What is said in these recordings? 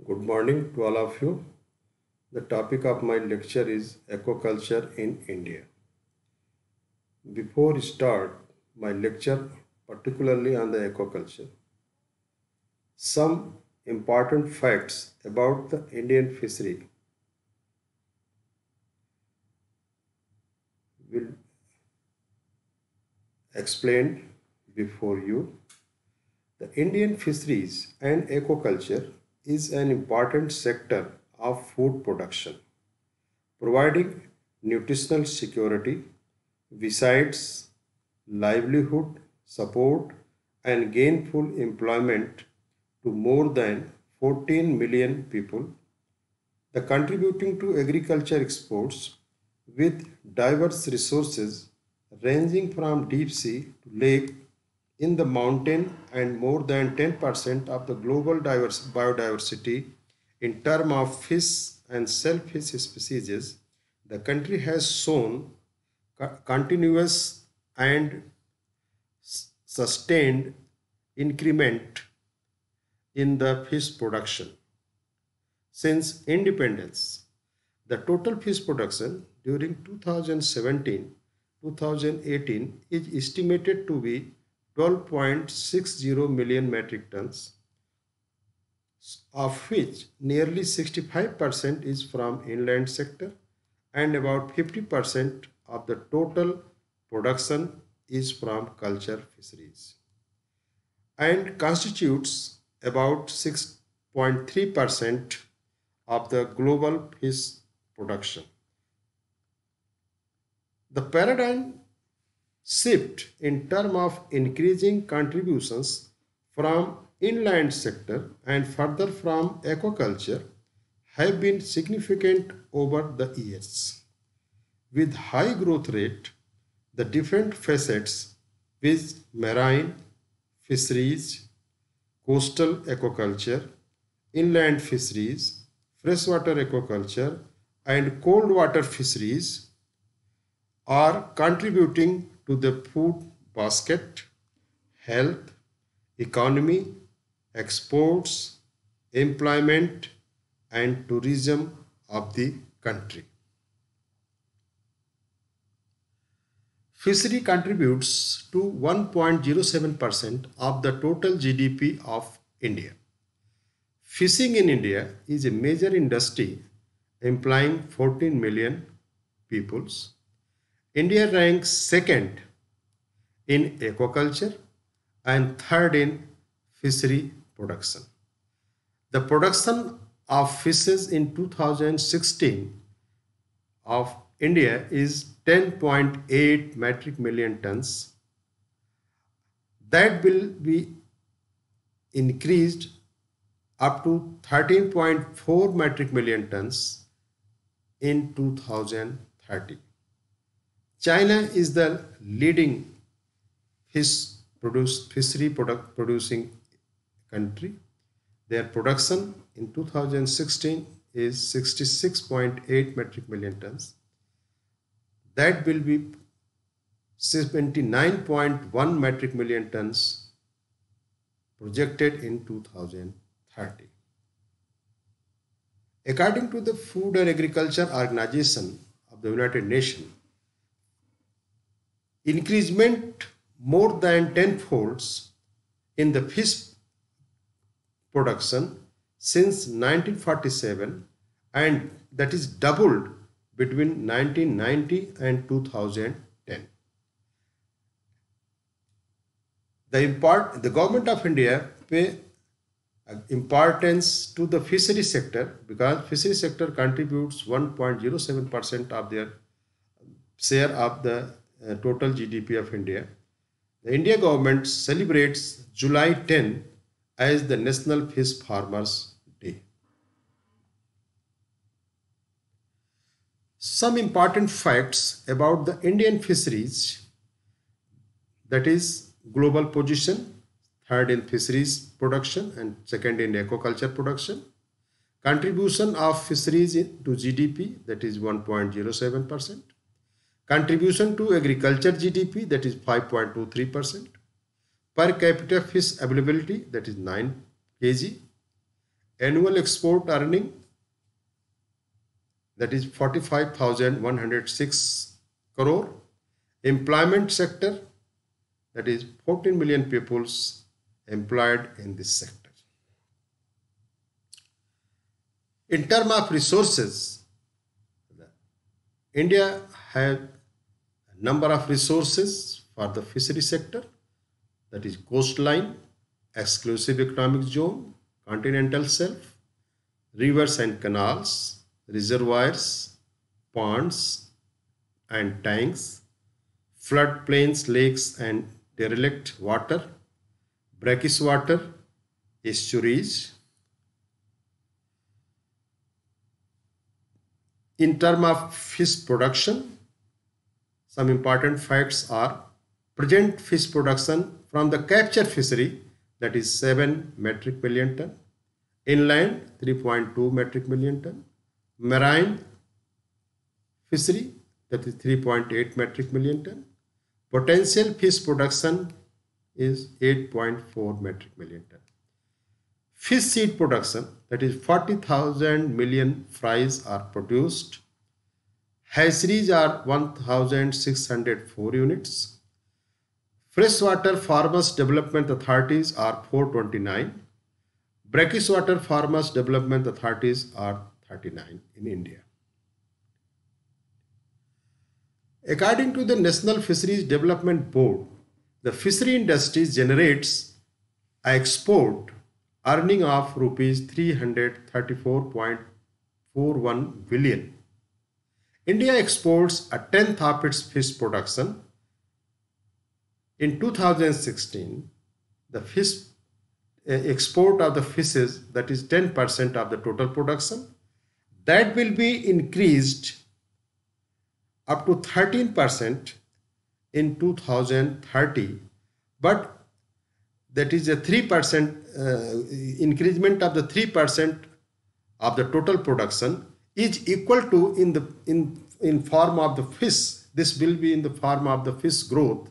Good morning to all of you. The topic of my lecture is aquaculture in India. Before I start my lecture, particularly on the aquaculture, some important facts about the Indian fishery will explain before you. The Indian fisheries and aquaculture is an important sector of food production, providing nutritional security besides livelihood support and gainful employment to more than 14 million people, the contributing to agriculture exports with diverse resources ranging from deep sea to lake in the mountain and more than 10% of the global biodiversity in terms of fish and shellfish species, the country has shown continuous and sustained increment in the fish production. Since independence, the total fish production during 2017-2018 is estimated to be 12.60 million metric tons, of which nearly 65% is from inland sector and about 50% of the total production is from culture fisheries and constitutes about 6.3% of the global fish production. The paradigm shift in terms of increasing contributions from inland sector and further from aquaculture have been significant over the years. With high growth rate, the different facets with marine, fisheries, coastal aquaculture, inland fisheries, freshwater aquaculture, and cold water fisheries are contributing to the food basket, health, economy, exports, employment, and tourism of the country. Fishery contributes to 1.07% of the total GDP of India. Fishing in India is a major industry employing 14 million peoples. India ranks second in aquaculture and third in fishery production. The production of fishes in 2016 of India is 10.8 metric million tons. That will be increased up to 13.4 metric million tons in 2030. China is the leading fishery product producing country. Their production in 2016 is 66.8 metric million tons. That will be 79.1 metric million tons projected in 2030. According to the Food and Agriculture Organization of the United Nations, increasement more than tenfolds in the fish production since 1947, and that is doubled between 1990 and 2010. The government of India pay importance to the fishery sector because fishery sector contributes 1.07% of their share of the total GDP of India. The India government celebrates July 10 as the National Fish Farmers Day. Some important facts about the Indian fisheries, that is global position, third in fisheries production and second in aquaculture production. Contribution of fisheries to GDP, that is 1.07%. Contribution to agriculture GDP, that is 5.23%. Per capita fish availability, that is 9 kg. annual export earning, that is 45,106 crore. Employment sector, that is 14 million peoples employed in this sector. In terms of resources, India has a number of resources for the fishery sector, that is coastline, exclusive economic zone, continental shelf, rivers and canals, reservoirs, ponds and tanks, floodplains, lakes and derelict water, brackish water, estuaries. In terms of fish production, some important facts are present fish production from the capture fishery, that is 7 metric million ton, inland 3.2 metric million ton, marine fishery, that is 3.8 metric million ton, potential fish production is 8.4 metric million ton. Fish seed production, that is 40,000 million fries are produced. Hatcheries are 1,604 units. Freshwater Farmers Development Authorities are 429. Brackish water farmers development authorities are 39 in India. According to the National Fisheries Development Board, the fishery industry generates an export earning of rupees 334.41 billion. India exports a tenth of its fish production. In 2016, the fish export of the fishes, that is 10% of the total production, that will be increased up to 13% in 2030, but that is a 3% increment of the 3% of the total production is equal to in form of the fish. This will be in the form of the fish growth,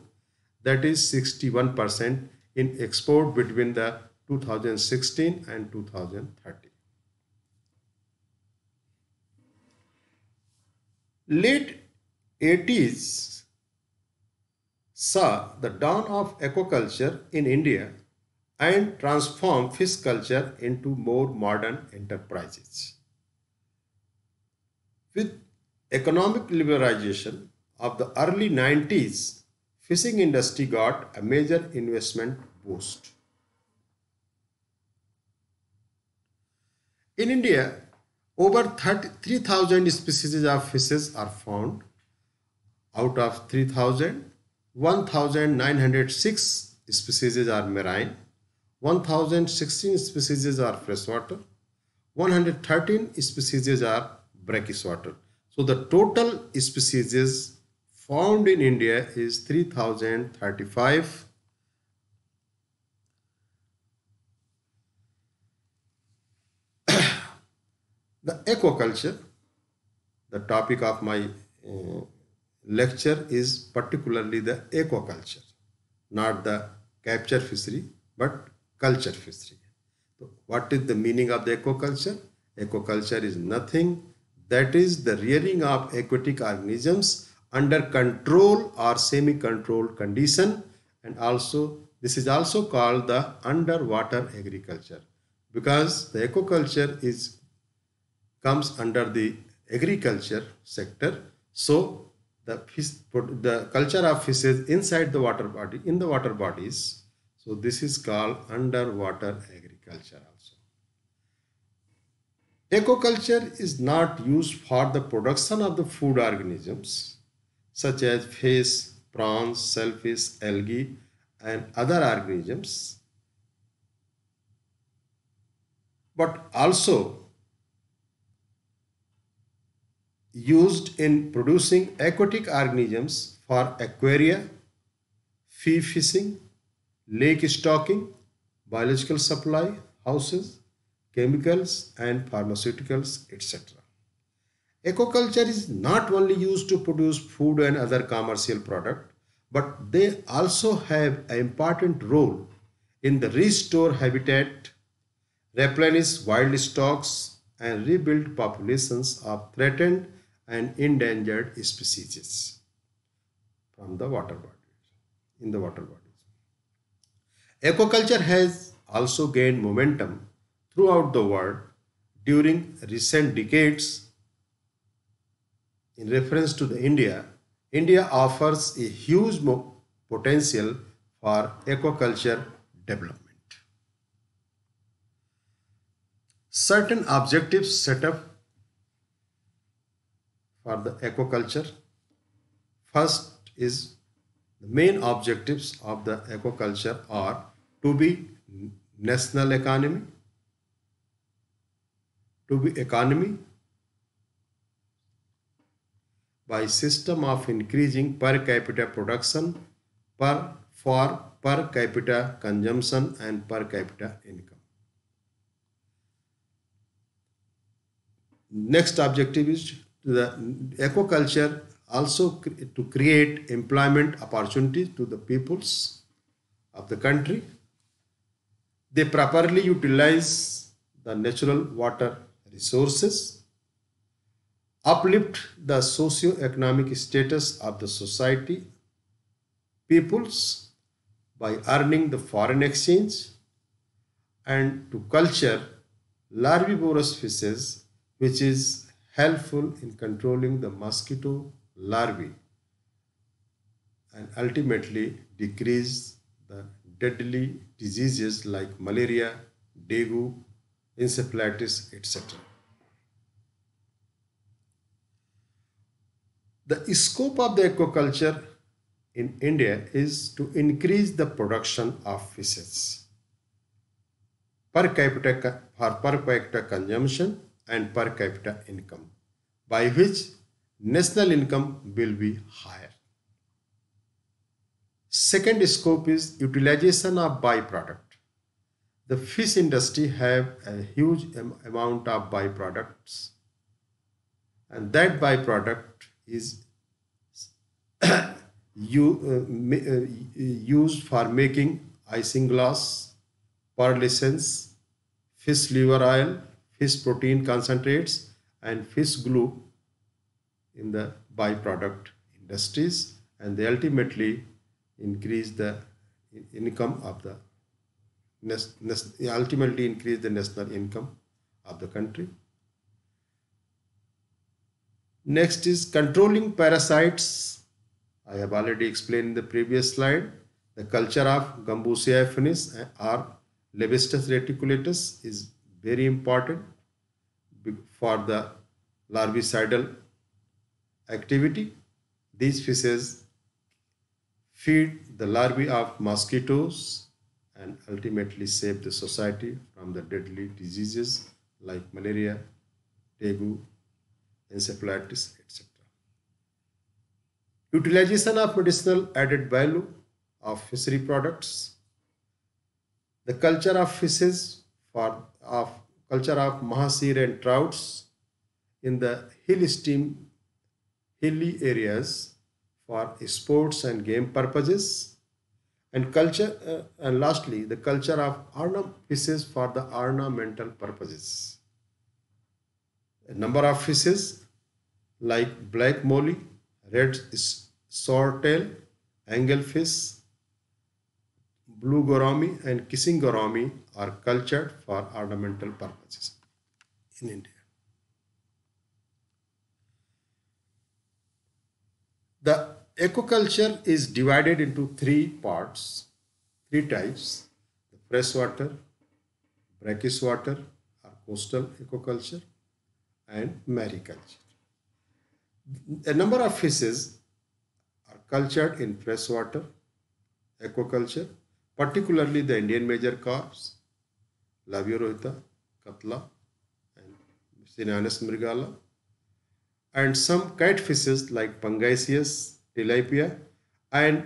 that is 61% in export between the 2016 and 2030. Late 80s saw the dawn of aquaculture in India and transformed fish culture into more modern enterprises. With economic liberalization of the early 90s, fishing industry got a major investment boost. In India, over 3,000 species of fishes are found. Out of 3,000, 1,906 species are marine, 1,016 species are freshwater, 113 species are brackish water. So the total species found in India is 3,035. The aquaculture, the topic of my lecture is particularly the aquaculture, not the capture fishery, but culture fishery. So what is the meaning of the aquaculture? Aquaculture is nothing that is the rearing of aquatic organisms under control or semi-controlled condition, and also this is also called the underwater agriculture, because the aquaculture comes under the agriculture sector. So the culture of fishes inside the water body, in the water bodies, so this is called underwater agriculture also. Aquaculture is not used for the production of the food organisms such as fish, prawns, shellfish, algae and other organisms, but also used in producing aquatic organisms for aquaria, fee fishing, lake stocking, biological supply houses, chemicals and pharmaceuticals, etc. Aquaculture is not only used to produce food and other commercial products, but they also have an important role in the restore habitat, replenish wild stocks, and rebuild populations of threatened and endangered species from the water bodies, in the water bodies. Aquaculture has also gained momentum throughout the world during recent decades. In reference to the India offers a huge potential for aquaculture development. Certain objectives set up for the aquaculture. First is the main objectives of the aquaculture are to be national economy, to be economy by system of increasing per capita production for per capita consumption and per capita income. Next objective is the aquaculture also to create employment opportunities to the peoples of the country. They properly utilize the natural water resources, uplift the socio-economic status of the society, peoples by earning the foreign exchange, and to culture larvivorous fishes, which is helpful in controlling the mosquito larvae and ultimately decrease the deadly diseases like malaria, dengue, encephalitis, etc. The scope of the aquaculture in India is to increase the production of fishes per capita for per capita consumption and per capita income, by which national income will be higher. Second scope is utilization of byproduct. The fish industry have a huge amount of byproducts, and that byproduct is used for making isinglass, pearlescence, fish liver oil, fish protein concentrates, and fish glue in the byproduct industries, and they ultimately increase the income of the ultimately increase the national income of the country. Next is controlling parasites. I have already explained in the previous slide. The culture of Gambusia affinis or Levistus reticulatus is very important for the larvicidal activity. These fishes feed the larvae of mosquitoes and ultimately save the society from the deadly diseases like malaria, dengue, encephalitis, etc. Utilization of medicinal added value of fishery products. The culture of fishes culture of mahseer and trouts in the hilly areas for sports and game purposes, and lastly the culture of fishes for the ornamental purposes. A number of fishes like black molly, red swordtail, anglefish, blue gourami, and kissing gourami are cultured for ornamental purposes in India. The aquaculture is divided into three types: the freshwater, brackish water or coastal aquaculture, and mariculture. A number of fishes are cultured in freshwater aquaculture, particularly the Indian major carps, Labiorhita, Katla, and Cinanus mrigala, and some catfishes like Pangasius, Tilapia, and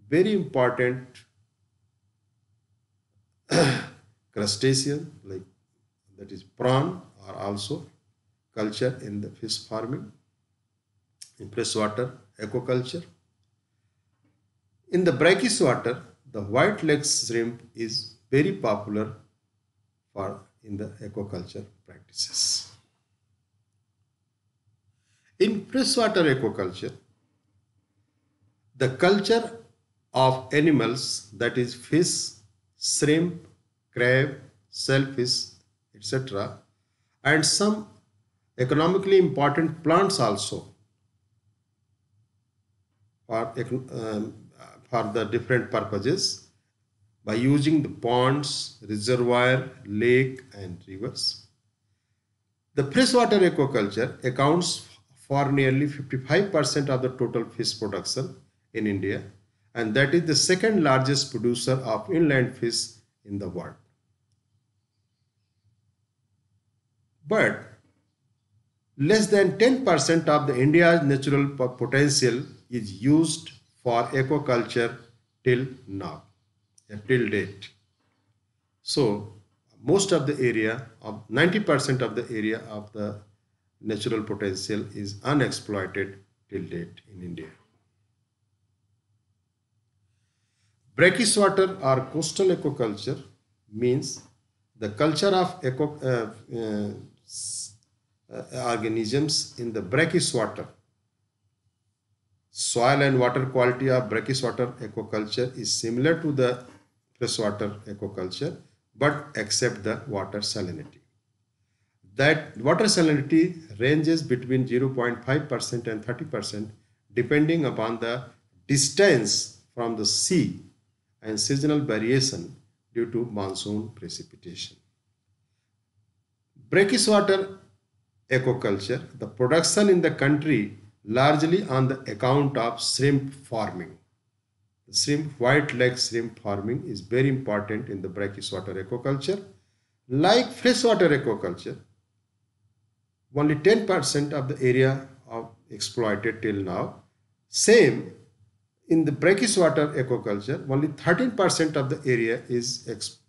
very important crustacean like that is prawn are also cultured in the fish farming in freshwater aquaculture. In the brackish water, the white leg shrimp is very popular in the aquaculture practices. In freshwater aquaculture, the culture of animals, that is fish, shrimp, crab, shellfish, etc., and some economically important plants also for, for the different purposes by using the ponds, reservoir, lake and rivers. The freshwater aquaculture accounts for nearly 55% of the total fish production in India, and that is the second largest producer of inland fish in the world. But less than 10% of the India's natural potential is used for aquaculture till now, till date. So most of the area of 90% of the area of the natural potential is unexploited till date in India. Brackish-water or coastal aquaculture means the culture of organisms in the brackish water. Soil and water quality of brackish water aquaculture is similar to the freshwater aquaculture, but except the water salinity. That water salinity ranges between 0.5% and 30% depending upon the distance from the sea and seasonal variation due to monsoon precipitation. Brackish water aquaculture, the production in the country largely on the account of shrimp farming. The shrimp, white leg shrimp farming is very important in the brackish water aquaculture. Like freshwater aquaculture, only 10% of the area of exploited till now. Same in the brackish water aquaculture, only 13% of the area is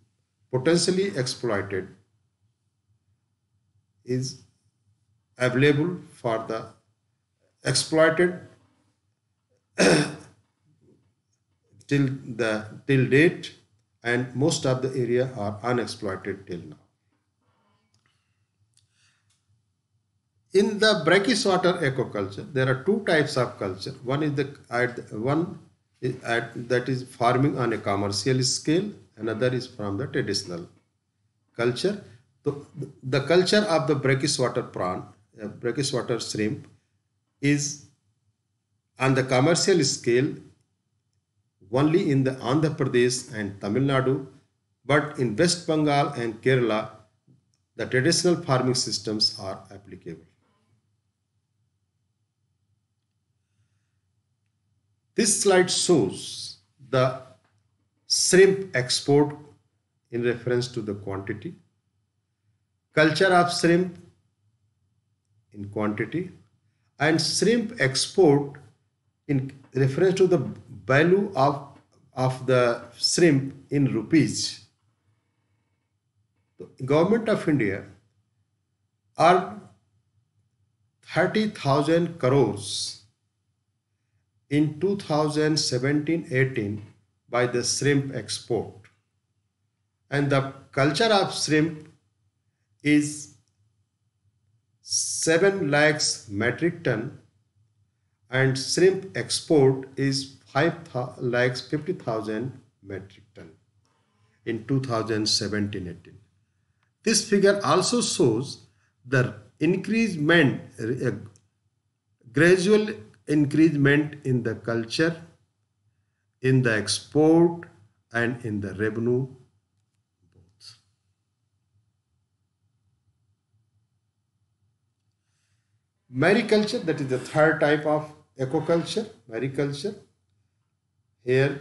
potentially exploited, is available for the exploited till date, and most of the area are unexploited till now. In the brackish water aquaculture, there are two types of culture. One is that is farming on a commercial scale. Another is from the traditional culture. So the culture of the brackish water prawn, brackish water shrimp, is on the commercial scale only in the Andhra Pradesh and Tamil Nadu, but in West Bengal and Kerala, the traditional farming systems are applicable. This slide shows the shrimp export in reference to the quantity, culture of shrimp in quantity, and shrimp export in reference to the value of the shrimp in rupees. The Government of India earned 30,000 crores in 2017-18 by the shrimp export, and the culture of shrimp is 7 lakhs metric ton, and shrimp export is 5 lakhs 50,000 metric ton in 2017-18. This figure also shows the increasement, gradual increasement in the culture, in the export and in the revenue both. Mariculture, that is the third type of aquaculture, mariculture. Here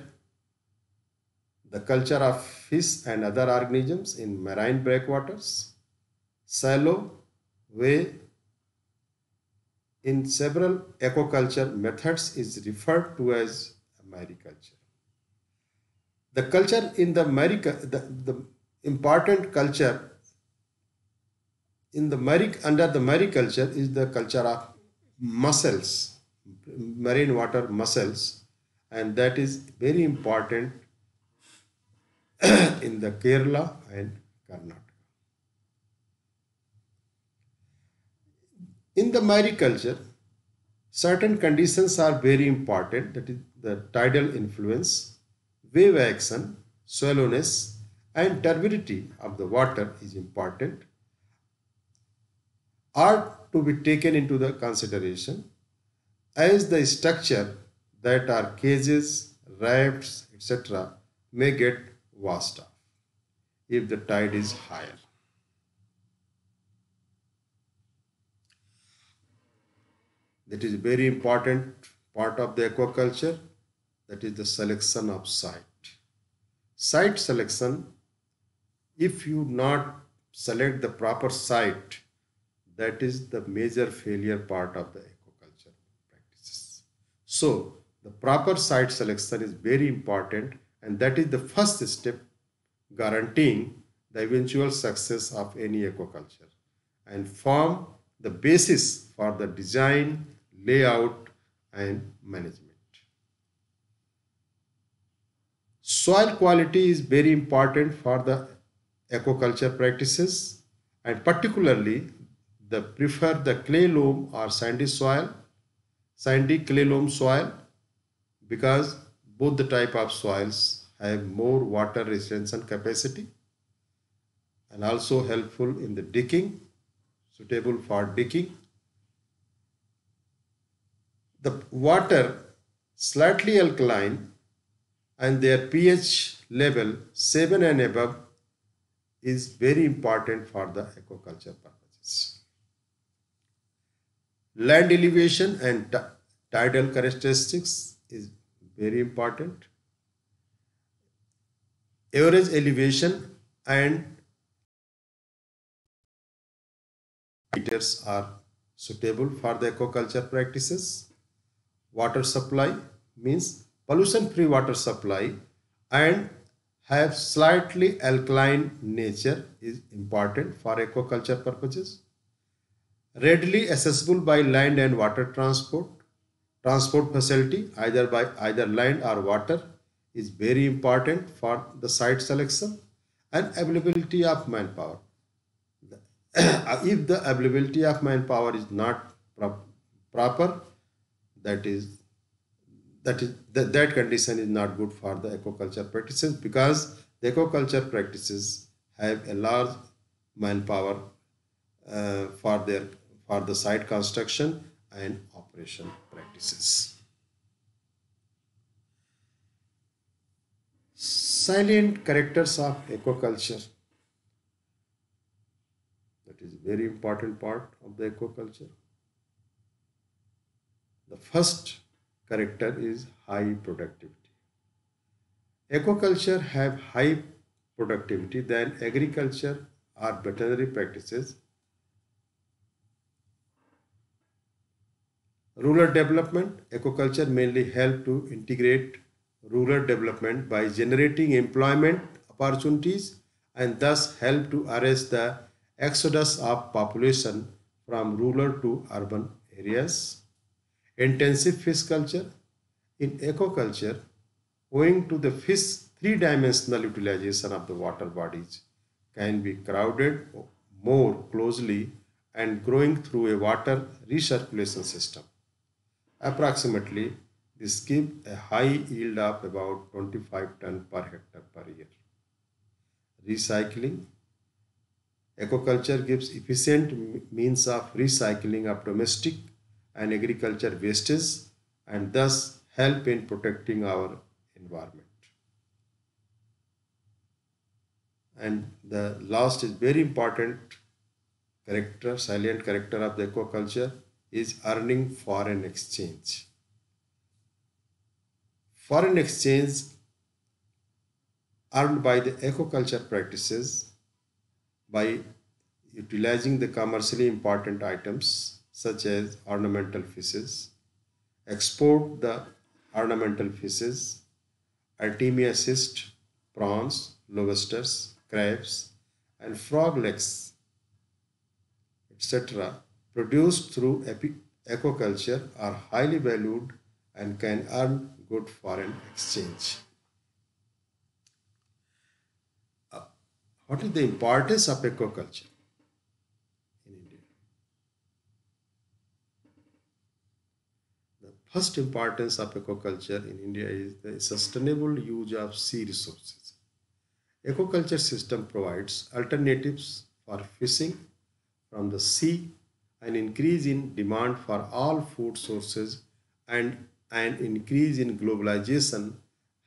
the culture of fish and other organisms in marine breakwaters, shallow way, in several aquaculture methods is referred to as mariculture. The culture in the the important culture in the under the mariculture is the culture of mussels, marine water mussels, and that is very important in the Kerala and Karnataka. In the mariculture, certain conditions are very important, that is the tidal influence, wave action, shallowness, and turbidity of the water is important, are to be taken into the consideration as the structure that are cages, rafts, etc. may get washed off if the tide is higher. That is a very important part of the aquaculture, that is the selection of site. Site selection, if you not select the proper site, that is the major failure part of the aquaculture practices. So the proper site selection is very important, and that is the first step guaranteeing the eventual success of any aquaculture and form the basis for the design, layout, and management. Soil quality is very important for the aquaculture practices, and particularly the prefer the clay loam or sandy clay loam soil, because both the type of soils have more water retention capacity and also helpful in the digging, suitable for digging. The water slightly alkaline and their pH level 7 and above is very important for the aquaculture purposes. Land elevation and tidal characteristics is very important. Average elevation and meters are suitable for the aquaculture practices. Water supply means pollution-free water supply and have slightly alkaline nature is important for aquaculture purposes. Readily accessible by land and water transport. Transport facility either by either land or water is very important for the site selection, and availability of manpower. If the availability of manpower is not proper, that is that condition is not good for the aquaculture practices, because the aquaculture practices have a large manpower for the site construction and operation practices. Salient characters of aquaculture, that is a very important part of the aquaculture. The first character is high productivity. Aquaculture have high productivity than agriculture or veterinary practices. Rural development, aquaculture mainly help to integrate rural development by generating employment opportunities and thus help to arrest the exodus of population from rural to urban areas. Intensive fish culture. In aquaculture, owing to the fish three-dimensional utilization of the water bodies can be crowded more closely and growing through a water recirculation system. Approximately, this gives a high yield of about 25 ton per hectare per year. Recycling. Aquaculture gives efficient means of recycling of domestic and agriculture wastage and thus help in protecting our environment. And the last is very important character, salient character of the aquaculture is earning foreign exchange. Foreign exchange earned by the aquaculture practices by utilizing the commercially important items such as ornamental fishes, export the ornamental fishes, Artemia cyst, prawns, lobsters, crabs, and frog legs, etc., produced through aquaculture are highly valued and can earn good foreign exchange. Uh, what is the importance of aquaculture in India? First importance of aquaculture in India is the sustainable use of sea resources. Aquaculture system provides alternatives for fishing from the sea, an increase in demand for all food sources, and an increase in globalization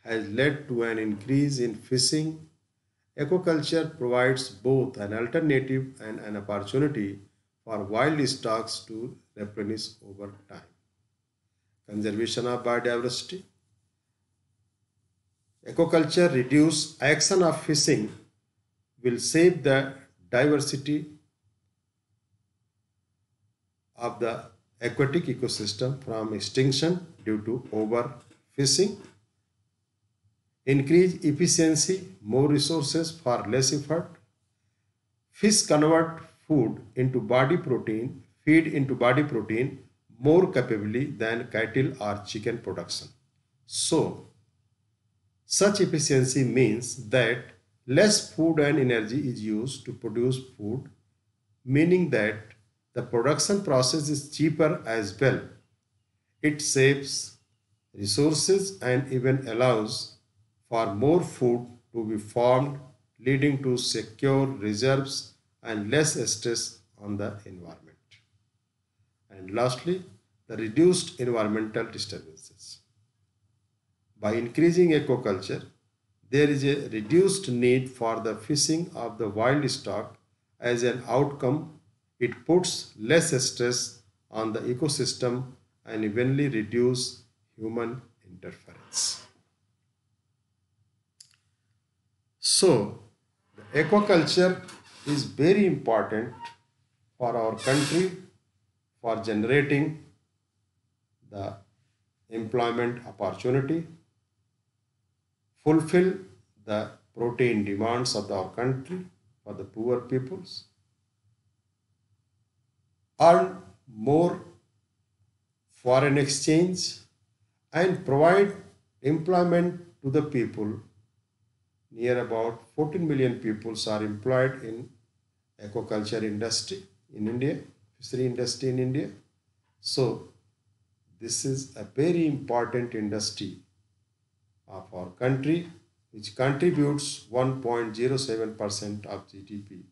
has led to an increase in fishing. Aquaculture provides both an alternative and an opportunity for wild stocks to replenish over time. Conservation of biodiversity. Aquaculture reduce action of fishing will save the diversity of the aquatic ecosystem from extinction due to overfishing, increase efficiency, more resources for less effort. Fish convert food into body protein, feed into body protein more capably than cattle or chicken production. So, such efficiency means that less food and energy is used to produce food, meaning that the production process is cheaper as well. It saves resources and even allows for more food to be formed, leading to secure reserves and less stress on the environment. And lastly, the reduced environmental disturbances. By increasing aquaculture, there is a reduced need for the fishing of the wild stock. As an outcome, it puts less stress on the ecosystem and evenly reduce human interference. So, the aquaculture is very important for our country for generating the employment opportunity, fulfill the protein demands of our country for the poor peoples, earn more foreign exchange, and provide employment to the people. Near about 14 million people are employed in aquaculture industry in India, fishery industry in India. So this is a very important industry of our country which contributes 1.07% of GDP